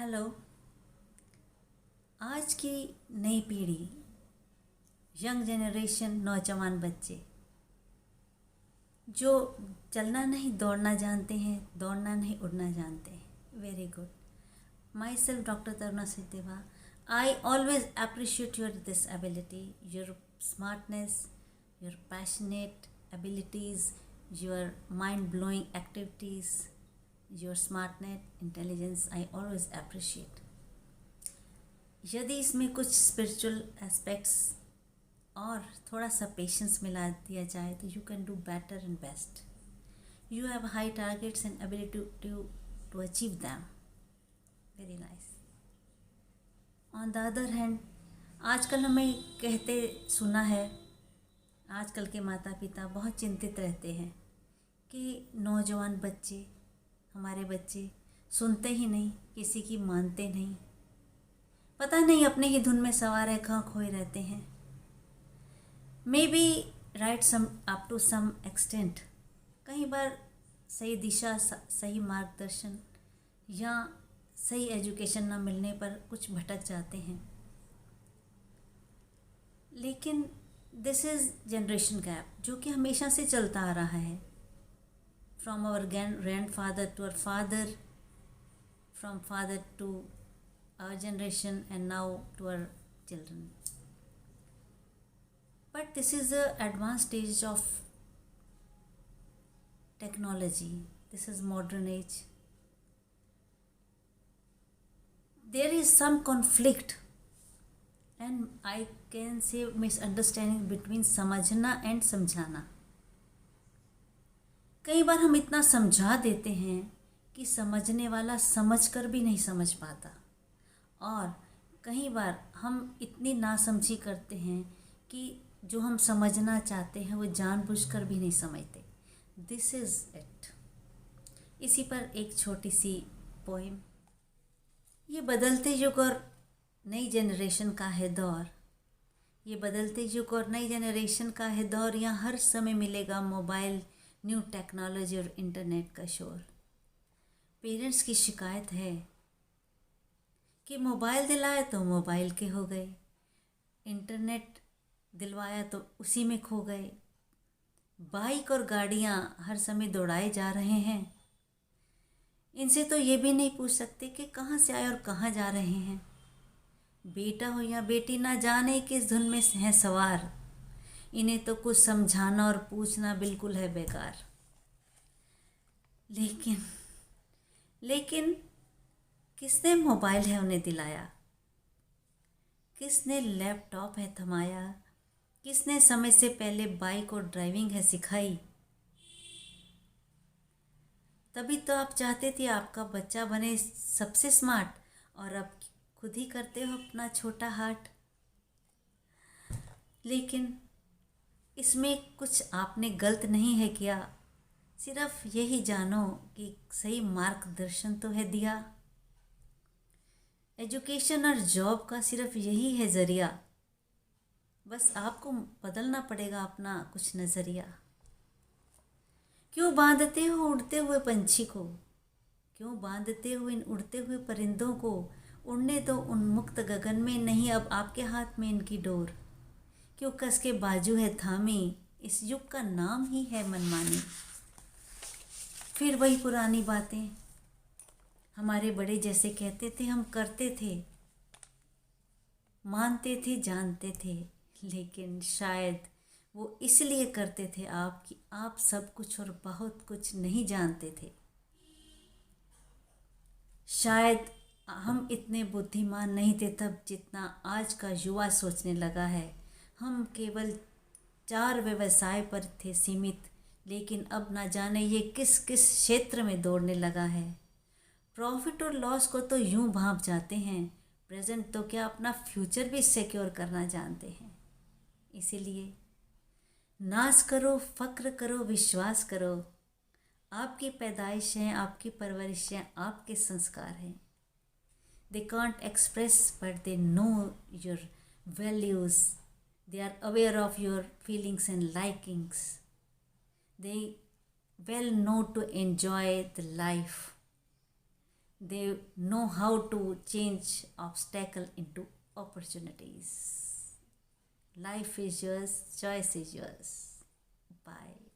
Hello. आज की नई पीढ़ी, यंग जनरेशन, नौजवान बच्चे जो चलना नहीं दौड़ना जानते हैं, दौड़ना नहीं उड़ना जानते हैं। Very good. Myself doctor Taruna Siddheva, I always appreciate your this ability, your smartness, your passionate abilities, your mind blowing activities, your smartness intelligence I always appreciate. यदि इसमें कुछ स्पिरिचुअल एस्पेक्ट्स और थोड़ा सा पेशेंस मिला दिया जाए तो you can do better and best. You have high targets and ability to achieve them. Very nice. On the other hand, आजकल हमें कहते सुना है, आजकल के माता पिता बहुत चिंतित रहते हैं कि नौजवान बच्चे, हमारे बच्चे सुनते ही नहीं, किसी की मानते नहीं, पता नहीं अपने ही धुन में सवार है, कहाँ खोए रहते हैं। May be right some up to some extent. कई बार सही दिशा, सही मार्गदर्शन या सही एजुकेशन ना मिलने पर कुछ भटक जाते हैं। लेकिन दिस इज़ जनरेशन गैप जो कि हमेशा से चलता आ रहा है, from our grandfather to our father, from father to our generation and now to our children. But this is the advanced stage of technology. This is modern age. There is some conflict and I can say misunderstanding between समझना and समझाना। कई बार हम इतना समझा देते हैं कि समझने वाला समझ कर भी नहीं समझ पाता, और कई बार हम इतनी नासमझी करते हैं कि जो हम समझना चाहते हैं वो जानबूझकर भी नहीं समझते। This is it. इसी पर एक छोटी सी पोएम। ये बदलते युग और नई जनरेशन का है दौर, ये बदलते युग और नई जनरेशन का है दौर, यहाँ हर समय मिलेगा मोबाइल, न्यू टेक्नोलॉजी और इंटरनेट का शोर। पेरेंट्स की शिकायत है कि मोबाइल दिलाए तो मोबाइल के हो गए, इंटरनेट दिलवाया तो उसी में खो गए, बाइक और गाड़ियाँ हर समय दौड़ाए जा रहे हैं। इनसे तो ये भी नहीं पूछ सकते कि कहाँ से आए और कहाँ जा रहे हैं। बेटा हो या बेटी, ना जाने किस धुन में हैं सवार, इन्हें तो कुछ समझाना और पूछना बिल्कुल है बेकार। लेकिन किसने मोबाइल है उन्हें दिलाया, किसने लैपटॉप है थमाया, किसने समय से पहले बाइक और ड्राइविंग है सिखाई। तभी तो आप चाहते थे आपका बच्चा बने सबसे स्मार्ट, और अब खुद ही करते हो अपना छोटा हार्ट। लेकिन इसमें कुछ आपने गलत नहीं है किया, सिर्फ यही जानो कि सही मार्गदर्शन तो है दिया। एजुकेशन और जॉब का सिर्फ यही है ज़रिया, बस आपको बदलना पड़ेगा अपना कुछ नज़रिया। क्यों बांधते हो उड़ते हुए पंछी को, क्यों बांधते हो इन उड़ते हुए परिंदों को, उड़ने दो उन्मुक्त गगन में, नहीं अब आपके हाथ में इनकी डोर। क्यों कस के बाजू है थामी, इस युग का नाम ही है मनमानी। फिर वही पुरानी बातें, हमारे बड़े जैसे कहते थे हम करते थे, मानते थे जानते थे, लेकिन शायद वो इसलिए करते थे आप कि आप सब कुछ और बहुत कुछ नहीं जानते थे। शायद हम इतने बुद्धिमान नहीं थे तब जितना आज का युवा सोचने लगा है। हम केवल 4 व्यवसाय पर थे सीमित, लेकिन अब ना जाने ये किस किस क्षेत्र में दौड़ने लगा है। प्रॉफिट और लॉस को तो यूं भांप जाते हैं, प्रेजेंट तो क्या अपना फ्यूचर भी सिक्योर करना जानते हैं। इसीलिए नाज करो, फ़क्र करो, विश्वास करो, आपकी पैदाइश हैं, आपकी परवरिश हैं, आपके संस्कार हैं। They can't express but they know your values, they are aware of your feelings and likings, they well know to enjoy the life. They know how to change obstacle into opportunities. Life is yours, choice is yours. Bye.